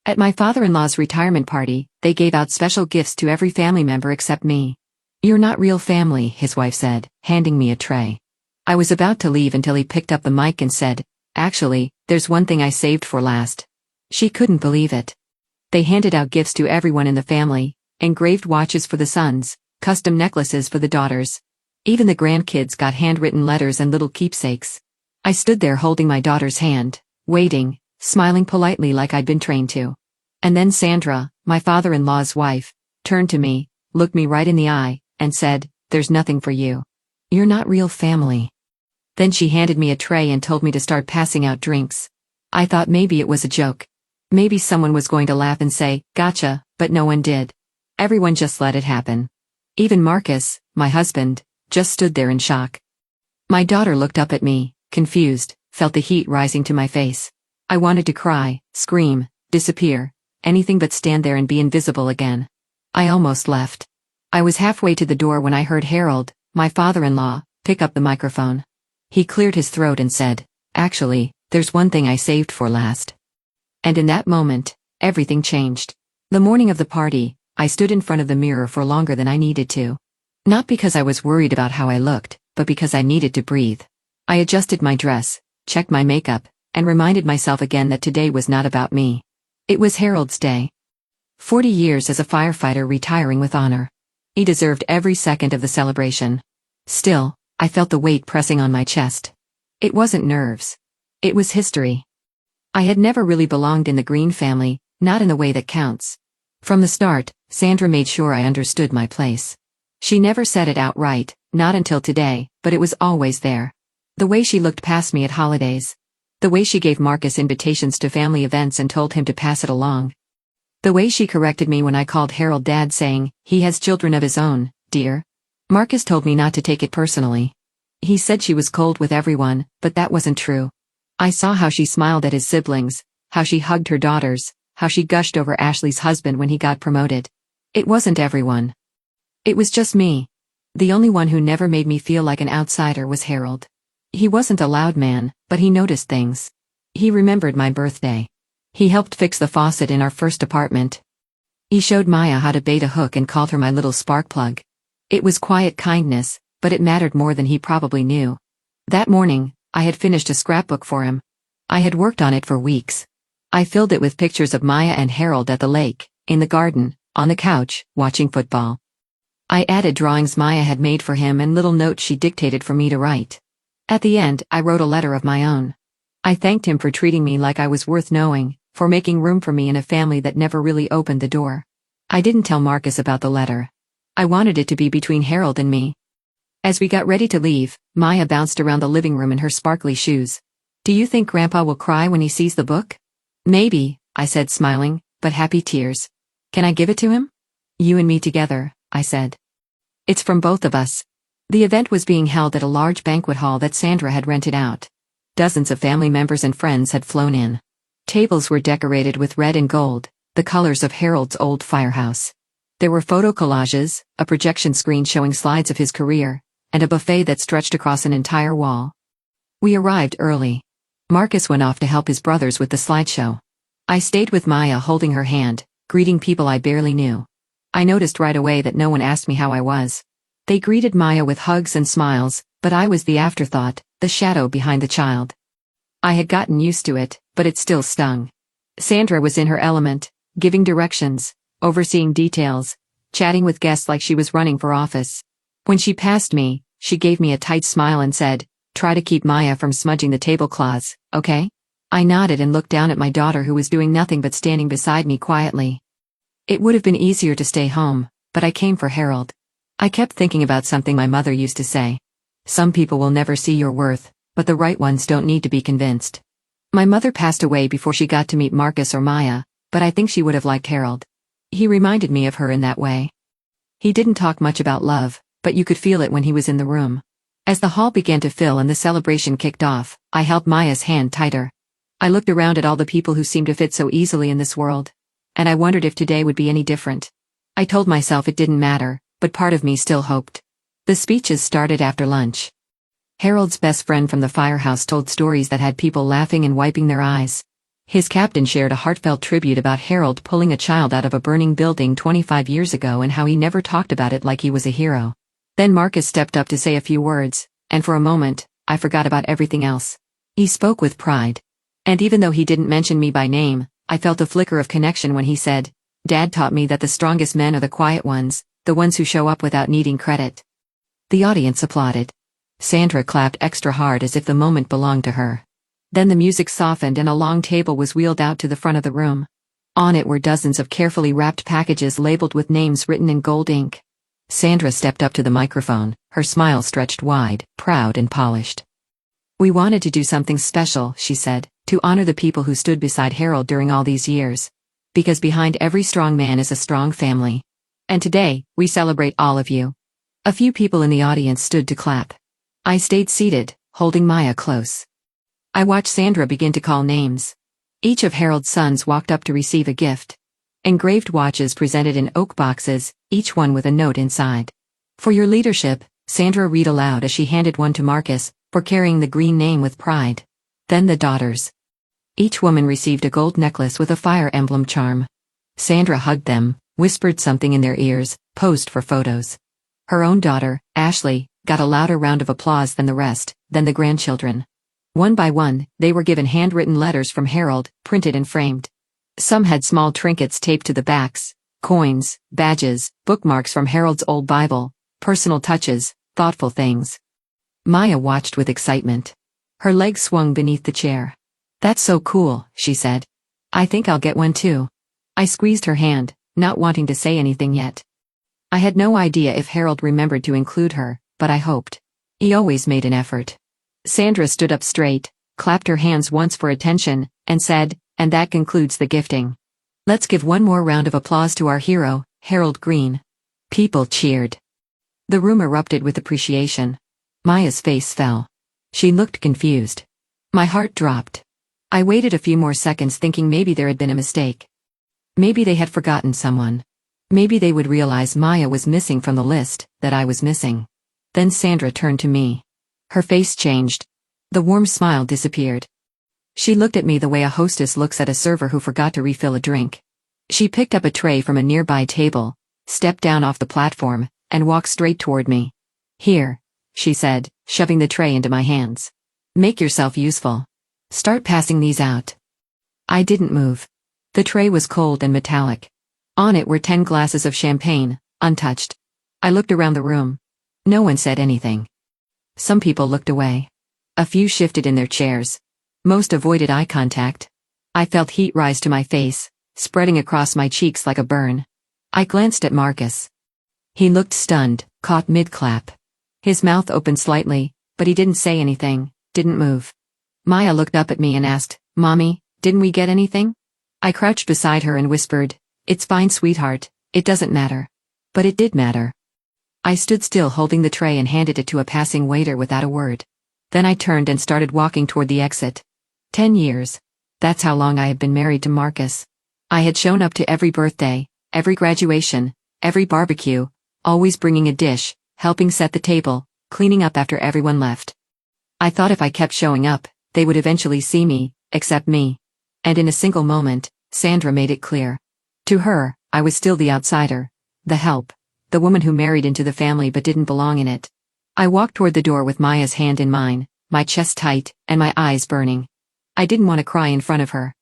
At my father-in-law's retirement party, they gave out special gifts to every family member except me. "You're not real family," his wife said, handing me a tray. I was about to leave until he picked up the mic and said, "Actually, there's one thing I saved for last." She couldn't believe it. They handed out gifts to everyone in the family, engraved watches for the sons, custom necklaces for the daughters. Even the grandkids got handwritten letters and little keepsakes. I stood there holding my daughter's hand, waiting, smiling politely like I'd been trained to. And then Sandra, my father-in-law's wife, turned to me, looked me right in the eye, and said, "There's nothing for you. You're not real family." Then she handed me a tray and told me to start passing out drinks. I thought maybe it was a joke. Maybe someone was going to laugh and say, "Gotcha," but no one did. Everyone just let it happen. Even Marcus, my husband, just stood there in shock. My daughter looked up at me, confused, felt the heat rising to my face. I wanted to cry, scream, disappear, anything but stand there and be invisible again. I almost left. I was halfway to the door when I heard Harold, my father-in-law, pick up the microphone. He cleared his throat and said, "Actually, there's one thing I saved for last." And in that moment, everything changed. The morning of the party, I stood in front of the mirror for longer than I needed to. Not because I was worried about how I looked, but because I needed to breathe. I adjusted my dress, checked my makeup, and reminded myself again that today was not about me. It was Harold's day. 40 years as a firefighter retiring with honor. He deserved every second of the celebration. Still, I felt the weight pressing on my chest. It wasn't nerves. It was history. I had never really belonged in the Green family, not in the way that counts. From the start, Sandra made sure I understood my place. She never said it outright, not until today, but it was always there. The way she looked past me at holidays. The way she gave Marcus invitations to family events and told him to pass it along. The way she corrected me when I called Harold Dad saying, "He has children of his own, dear." Marcus told me not to take it personally. He said she was cold with everyone, but that wasn't true. I saw how she smiled at his siblings, how she hugged her daughters, how she gushed over Ashley's husband when he got promoted. It wasn't everyone. It was just me. The only one who never made me feel like an outsider was Harold. He wasn't a loud man, but he noticed things. He remembered my birthday. He helped fix the faucet in our first apartment. He showed Maya how to bait a hook and called her my little spark plug. It was quiet kindness, but it mattered more than he probably knew. That morning, I had finished a scrapbook for him. I had worked on it for weeks. I filled it with pictures of Maya and Harold at the lake, in the garden, on the couch, watching football. I added drawings Maya had made for him and little notes she dictated for me to write. At the end, I wrote a letter of my own. I thanked him for treating me like I was worth knowing, for making room for me in a family that never really opened the door. I didn't tell Marcus about the letter. I wanted it to be between Harold and me. As we got ready to leave, Maya bounced around the living room in her sparkly shoes. "Do you think Grandpa will cry when he sees the book?" "Maybe," I said smiling, but happy tears. "Can I give it to him?" "You and me together," I said. "It's from both of us." The event was being held at a large banquet hall that Sandra had rented out. Dozens of family members and friends had flown in. Tables were decorated with red and gold, the colors of Harold's old firehouse. There were photo collages, a projection screen showing slides of his career, and a buffet that stretched across an entire wall. We arrived early. Marcus went off to help his brothers with the slideshow. I stayed with Maya holding her hand, greeting people I barely knew. I noticed right away that no one asked me how I was. They greeted Maya with hugs and smiles, but I was the afterthought, the shadow behind the child. I had gotten used to it, but it still stung. Sandra was in her element, giving directions, overseeing details, chatting with guests like she was running for office. When she passed me, she gave me a tight smile and said, "Try to keep Maya from smudging the tablecloths, okay?" I nodded and looked down at my daughter who was doing nothing but standing beside me quietly. It would have been easier to stay home, but I came for Harold. I kept thinking about something my mother used to say. Some people will never see your worth, but the right ones don't need to be convinced. My mother passed away before she got to meet Marcus or Maya, but I think she would have liked Harold. He reminded me of her in that way. He didn't talk much about love, but you could feel it when he was in the room. As the hall began to fill and the celebration kicked off, I held Maya's hand tighter. I looked around at all the people who seemed to fit so easily in this world. And I wondered if today would be any different. I told myself it didn't matter, but part of me still hoped. The speeches started after lunch. Harold's best friend from the firehouse told stories that had people laughing and wiping their eyes. His captain shared a heartfelt tribute about Harold pulling a child out of a burning building 25 years ago and how he never talked about it like he was a hero. Then Marcus stepped up to say a few words, and for a moment, I forgot about everything else. He spoke with pride. And even though he didn't mention me by name, I felt a flicker of connection when he said, "Dad taught me that the strongest men are the quiet ones, the ones who show up without needing credit." The audience applauded. Sandra clapped extra hard as if the moment belonged to her. Then the music softened and a long table was wheeled out to the front of the room. On it were dozens of carefully wrapped packages labeled with names written in gold ink. Sandra stepped up to the microphone, her smile stretched wide, proud and polished. "We wanted to do something special," she said, "to honor the people who stood beside Harold during all these years. Because behind every strong man is a strong family. And today, we celebrate all of you." A few people in the audience stood to clap. I stayed seated, holding Maya close. I watched Sandra begin to call names. Each of Harold's sons walked up to receive a gift. Engraved watches presented in oak boxes, each one with a note inside. "For your leadership," Sandra read aloud as she handed one to Marcus, "for carrying the green name with pride." Then the daughters. Each woman received a gold necklace with a fire emblem charm. Sandra hugged them, whispered something in their ears, posed for photos. Her own daughter, Ashley, got a louder round of applause than the rest, then the grandchildren. One by one, they were given handwritten letters from Harold, printed and framed. Some had small trinkets taped to the backs, coins, badges, bookmarks from Harold's old Bible, personal touches, thoughtful things. Maya watched with excitement. Her legs swung beneath the chair. "That's so cool," she said. "I think I'll get one too." I squeezed her hand, not wanting to say anything yet. I had no idea if Harold remembered to include her, but I hoped. He always made an effort. Sandra stood up straight, clapped her hands once for attention, and said, "And that concludes the gifting. Let's give one more round of applause to our hero, Harold Green." People cheered. The room erupted with appreciation. Maya's face fell. She looked confused. My heart dropped. I waited a few more seconds thinking maybe there had been a mistake. Maybe they had forgotten someone. Maybe they would realize Maya was missing from the list, that I was missing. Then Sandra turned to me. Her face changed. The warm smile disappeared. She looked at me the way a hostess looks at a server who forgot to refill a drink. She picked up a tray from a nearby table, stepped down off the platform, and walked straight toward me. "Here," she said, shoving the tray into my hands. "Make yourself useful. Start passing these out." I didn't move. The tray was cold and metallic. On it were 10 glasses of champagne, untouched. I looked around the room. No one said anything. Some people looked away. A few shifted in their chairs. Most avoided eye contact. I felt heat rise to my face, spreading across my cheeks like a burn. I glanced at Marcus. He looked stunned, caught mid-clap. His mouth opened slightly, but he didn't say anything, didn't move. Maya looked up at me and asked, "Mommy, didn't we get anything?" I crouched beside her and whispered, "It's fine, sweetheart, it doesn't matter." But it did matter. I stood still holding the tray and handed it to a passing waiter without a word. Then I turned and started walking toward the exit. 10 years. That's how long I had been married to Marcus. I had shown up to every birthday, every graduation, every barbecue, always bringing a dish, helping set the table, cleaning up after everyone left. I thought if I kept showing up, they would eventually see me, accept me. And in a single moment, Sandra made it clear. To her, I was still the outsider, the help, the woman who married into the family but didn't belong in it. I walked toward the door with Maya's hand in mine, my chest tight, and my eyes burning. I didn't want to cry in front of her.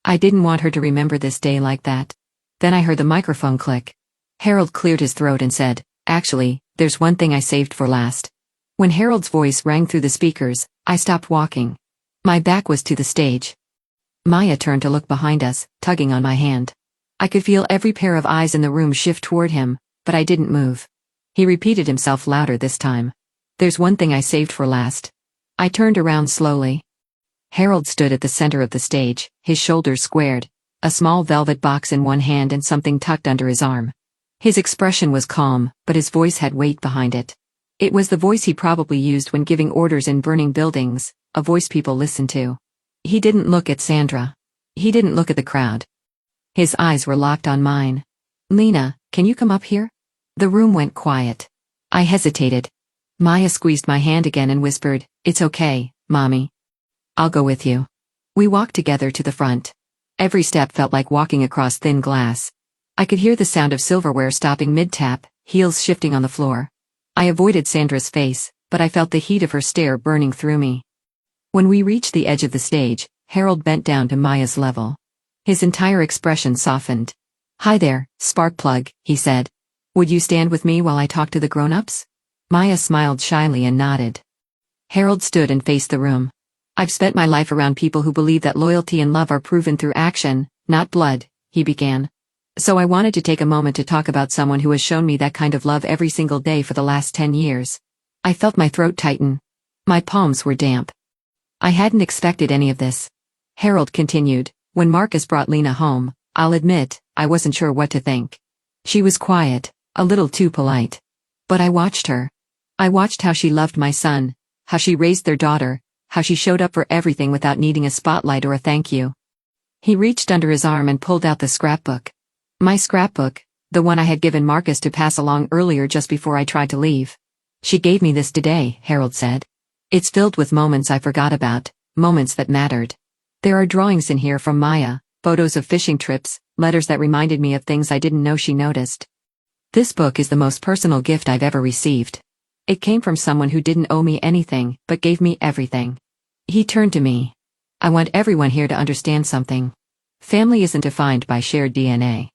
I didn't want her to remember this day like that. Then I heard the microphone click. Harold cleared his throat and said, "Actually, there's one thing I saved for last." When Harold's voice rang through the speakers, I stopped walking. My back was to the stage. Maya turned to look behind us, tugging on my hand. I could feel every pair of eyes in the room shift toward him, but I didn't move. He repeated himself louder this time. "There's one thing I saved for last." I turned around slowly. Harold stood at the center of the stage, his shoulders squared, a small velvet box in one hand and something tucked under his arm. His expression was calm, but his voice had weight behind it. It was the voice he probably used when giving orders in burning buildings, a voice people listened to. He didn't look at Sandra. He didn't look at the crowd. His eyes were locked on mine. "Lena, can you come up here?" The room went quiet. I hesitated. Maya squeezed my hand again and whispered, "It's okay, Mommy. I'll go with you." We walked together to the front. Every step felt like walking across thin glass. I could hear the sound of silverware stopping mid-tap, heels shifting on the floor. I avoided Sandra's face, but I felt the heat of her stare burning through me. When we reached the edge of the stage, Harold bent down to Maya's level. His entire expression softened. "Hi there, Sparkplug," he said. "Would you stand with me while I talk to the grown-ups?" Maya smiled shyly and nodded. Harold stood and faced the room. "I've spent my life around people who believe that loyalty and love are proven through action, not blood," he began. "So I wanted to take a moment to talk about someone who has shown me that kind of love every single day for the last 10 years. I felt my throat tighten. My palms were damp. I hadn't expected any of this. Harold continued, "When Marcus brought Lena home, I'll admit, I wasn't sure what to think. She was quiet, a little too polite. But I watched her. I watched how she loved my son, how she raised their daughter, how she showed up for everything without needing a spotlight or a thank you." He reached under his arm and pulled out the scrapbook. My scrapbook, the one I had given Marcus to pass along earlier just before I tried to leave. "She gave me this today," Harold said. "It's filled with moments I forgot about, moments that mattered. There are drawings in here from Maya, photos of fishing trips, letters that reminded me of things I didn't know she noticed. This book is the most personal gift I've ever received. It came from someone who didn't owe me anything, but gave me everything." He turned to me. "I want everyone here to understand something. Family isn't defined by shared DNA.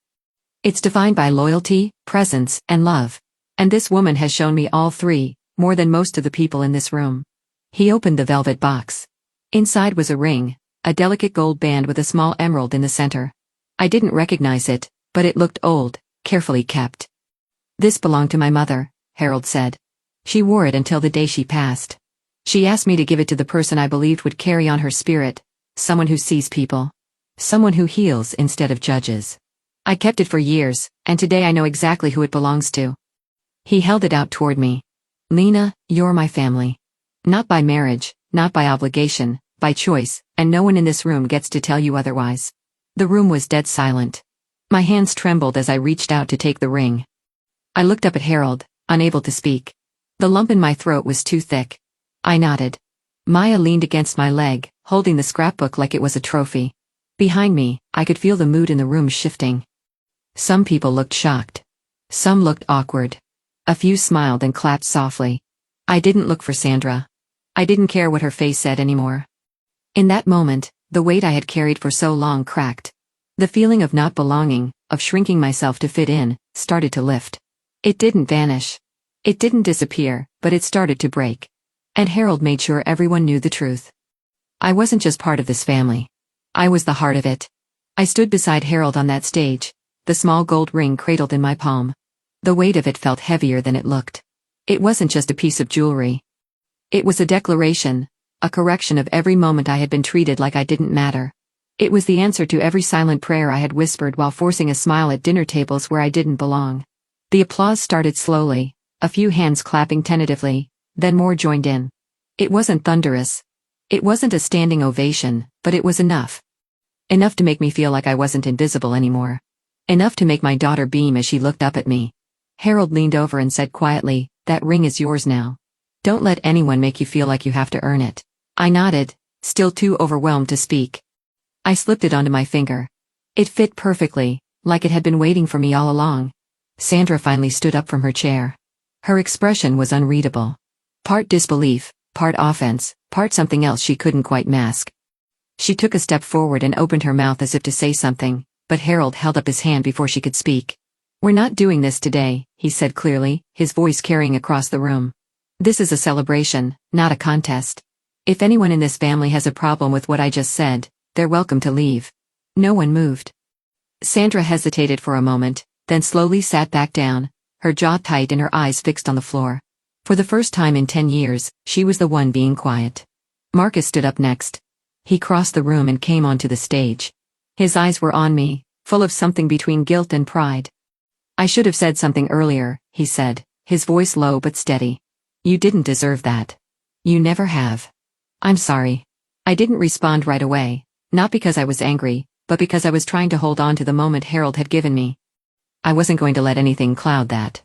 It's defined by loyalty, presence, and love. And this woman has shown me all three, more than most of the people in this room." He opened the velvet box. Inside was a ring, a delicate gold band with a small emerald in the center. I didn't recognize it, but it looked old, carefully kept. "This belonged to my mother," Harold said. "She wore it until the day she passed. She asked me to give it to the person I believed would carry on her spirit, someone who sees people. Someone who heals instead of judges. I kept it for years, and today I know exactly who it belongs to." He held it out toward me. "Lena, you're my family. Not by marriage, not by obligation, by choice, and no one in this room gets to tell you otherwise." The room was dead silent. My hands trembled as I reached out to take the ring. I looked up at Harold, unable to speak. The lump in my throat was too thick. I nodded. Maya leaned against my leg, holding the scrapbook like it was a trophy. Behind me, I could feel the mood in the room shifting. Some people looked shocked. Some looked awkward. A few smiled and clapped softly. I didn't look for Sandra. I didn't care what her face said anymore. In that moment, the weight I had carried for so long cracked. The feeling of not belonging, of shrinking myself to fit in, started to lift. It didn't vanish. It didn't disappear, but it started to break. And Harold made sure everyone knew the truth. I wasn't just part of this family. I was the heart of it. I stood beside Harold on that stage, the small gold ring cradled in my palm. The weight of it felt heavier than it looked. It wasn't just a piece of jewelry. It was a declaration, a correction of every moment I had been treated like I didn't matter. It was the answer to every silent prayer I had whispered while forcing a smile at dinner tables where I didn't belong. The applause started slowly, a few hands clapping tentatively, then more joined in. It wasn't thunderous. It wasn't a standing ovation, but it was enough. Enough to make me feel like I wasn't invisible anymore. Enough to make my daughter beam as she looked up at me. Harold leaned over and said quietly, "That ring is yours now. Don't let anyone make you feel like you have to earn it." I nodded, still too overwhelmed to speak. I slipped it onto my finger. It fit perfectly, like it had been waiting for me all along. Sandra finally stood up from her chair. Her expression was unreadable. Part disbelief, part offense, part something else she couldn't quite mask. She took a step forward and opened her mouth as if to say something, but Harold held up his hand before she could speak. "We're not doing this today," he said clearly, his voice carrying across the room. "This is a celebration, not a contest. If anyone in this family has a problem with what I just said, they're welcome to leave." No one moved. Sandra hesitated for a moment, then slowly sat back down, her jaw tight and her eyes fixed on the floor. For the first time in 10 years, she was the one being quiet. Marcus stood up next. He crossed the room and came onto the stage. His eyes were on me, full of something between guilt and pride. "I should have said something earlier," he said, his voice low but steady. "You didn't deserve that. You never have. I'm sorry." I didn't respond right away, not because I was angry, but because I was trying to hold on to the moment Harold had given me. I wasn't going to let anything cloud that.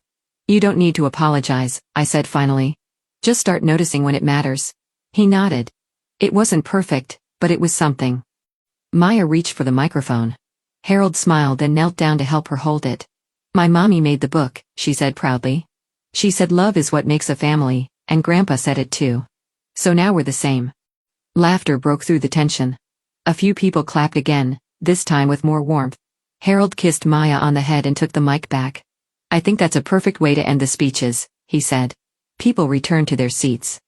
"You don't need to apologize," I said finally. "Just start noticing when it matters." He nodded. It wasn't perfect, but it was something. Maya reached for the microphone. Harold smiled and knelt down to help her hold it. My mommy made the book, she said proudly. She said love is what makes a family, and Grandpa said it too. So now we're the same. Laughter broke through the tension. A few people clapped again, this time with more warmth. Harold kissed Maya on the head and took the mic back. I think that's a perfect way to end the speeches, he said. People returned to their seats.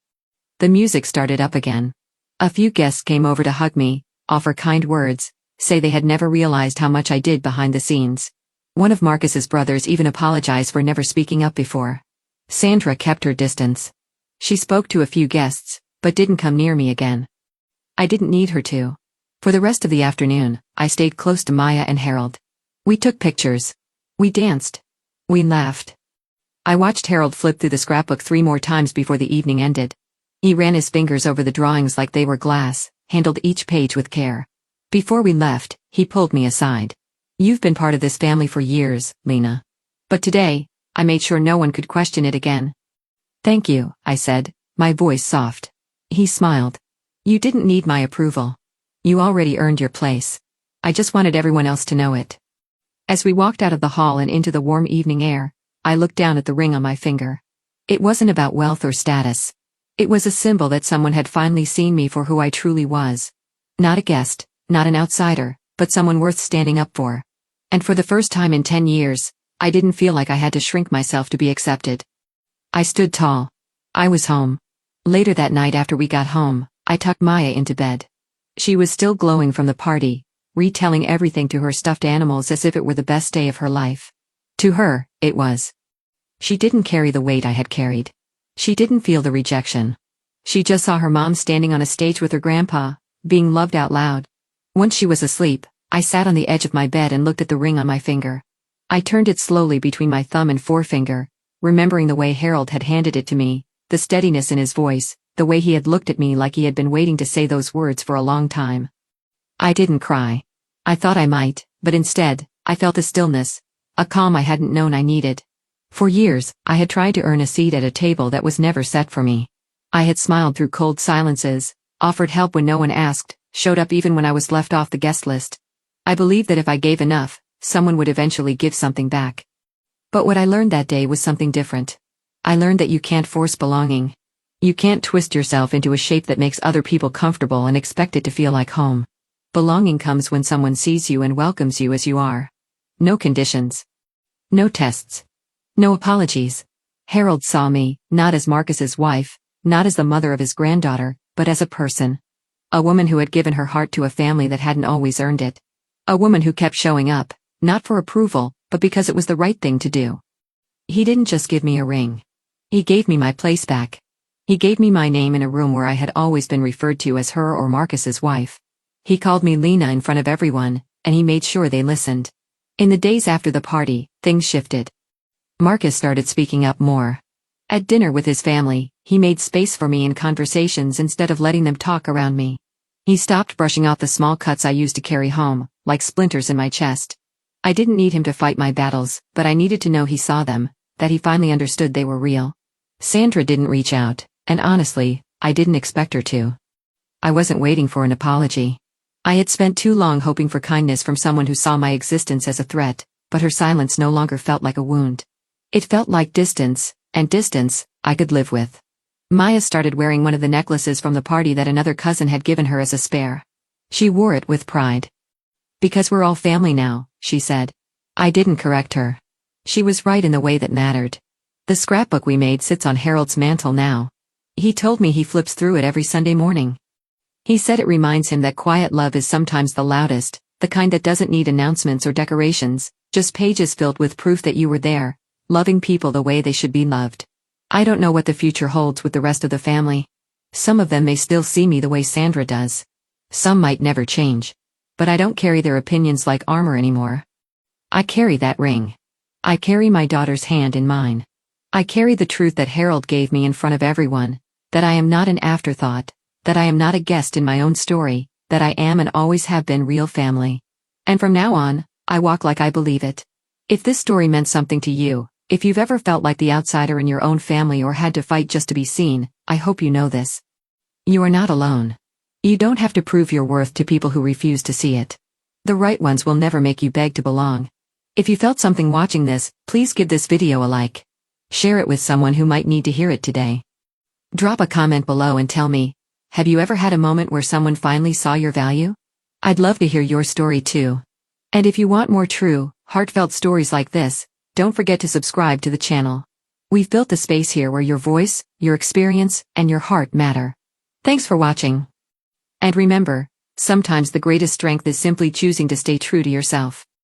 The music started up again. A few guests came over to hug me, offer kind words, say they had never realized how much I did behind the scenes. One of Marcus's brothers even apologized for never speaking up before. Sandra kept her distance. She spoke to a few guests, but didn't come near me again. I didn't need her to. For the rest of the afternoon, I stayed close to Maya and Harold. We took pictures. We danced. We laughed. I watched Harold flip through the scrapbook 3 more times before the evening ended. He ran his fingers over the drawings like they were glass, handled each page with care. Before we left, he pulled me aside. You've been part of this family for years, Lena. But today, I made sure no one could question it again. Thank you, I said, my voice soft. He smiled. You didn't need my approval. You already earned your place. I just wanted everyone else to know it. As we walked out of the hall and into the warm evening air, I looked down at the ring on my finger. It wasn't about wealth or status. It was a symbol that someone had finally seen me for who I truly was. Not a guest, not an outsider, but someone worth standing up for. And for the first time in 10 years, I didn't feel like I had to shrink myself to be accepted. I stood tall. I was home. Later that night after we got home, I tucked Maya into bed. She was still glowing from the party, retelling everything to her stuffed animals as if it were the best day of her life. To her, it was. She didn't carry the weight I had carried. She didn't feel the rejection. She just saw her mom standing on a stage with her grandpa, being loved out loud. Once she was asleep, I sat on the edge of my bed and looked at the ring on my finger. I turned it slowly between my thumb and forefinger, remembering the way Harold had handed it to me, the steadiness in his voice, the way he had looked at me like he had been waiting to say those words for a long time. I didn't cry. I thought I might, but instead, I felt a stillness, a calm I hadn't known I needed. For years, I had tried to earn a seat at a table that was never set for me. I had smiled through cold silences, offered help when no one asked, showed up even when I was left off the guest list. I believed that if I gave enough, someone would eventually give something back. But what I learned that day was something different. I learned that you can't force belonging. You can't twist yourself into a shape that makes other people comfortable and expect it to feel like home. Belonging comes when someone sees you and welcomes you as you are. No conditions. No tests. No apologies. Harold saw me, not as Marcus's wife, not as the mother of his granddaughter, but as a person. A woman who had given her heart to a family that hadn't always earned it. A woman who kept showing up, not for approval, but because it was the right thing to do. He didn't just give me a ring. He gave me my place back. He gave me my name in a room where I had always been referred to as her or Marcus's wife. He called me Lena in front of everyone, and he made sure they listened. In the days after the party, things shifted. Marcus started speaking up more. At dinner with his family, he made space for me in conversations instead of letting them talk around me. He stopped brushing off the small cuts I used to carry home, like splinters in my chest. I didn't need him to fight my battles, but I needed to know he saw them, that he finally understood they were real. Sandra didn't reach out, and honestly, I didn't expect her to. I wasn't waiting for an apology. I had spent too long hoping for kindness from someone who saw my existence as a threat, but her silence no longer felt like a wound. It felt like distance, and distance, I could live with. Maya started wearing one of the necklaces from the party that another cousin had given her as a spare. She wore it with pride. Because we're all family now, she said. I didn't correct her. She was right in the way that mattered. The scrapbook we made sits on Harold's mantle now. He told me he flips through it every Sunday morning. He said it reminds him that quiet love is sometimes the loudest, the kind that doesn't need announcements or decorations, just pages filled with proof that you were there, loving people the way they should be loved. I don't know what the future holds with the rest of the family. Some of them may still see me the way Sandra does. Some might never change. But I don't carry their opinions like armor anymore. I carry that ring. I carry my daughter's hand in mine. I carry the truth that Harold gave me in front of everyone, that I am not an afterthought, that I am not a guest in my own story, that I am and always have been real family. And from now on, I walk like I believe it. If this story meant something to you, if you've ever felt like the outsider in your own family or had to fight just to be seen, I hope you know this. You are not alone. You don't have to prove your worth to people who refuse to see it. The right ones will never make you beg to belong. If you felt something watching this, please give this video a like. Share it with someone who might need to hear it today. Drop a comment below and tell me, have you ever had a moment where someone finally saw your value? I'd love to hear your story too. And if you want more true, heartfelt stories like this, don't forget to subscribe to the channel. We've built a space here where your voice, your experience, and your heart matter. Thanks for watching. And remember, sometimes the greatest strength is simply choosing to stay true to yourself.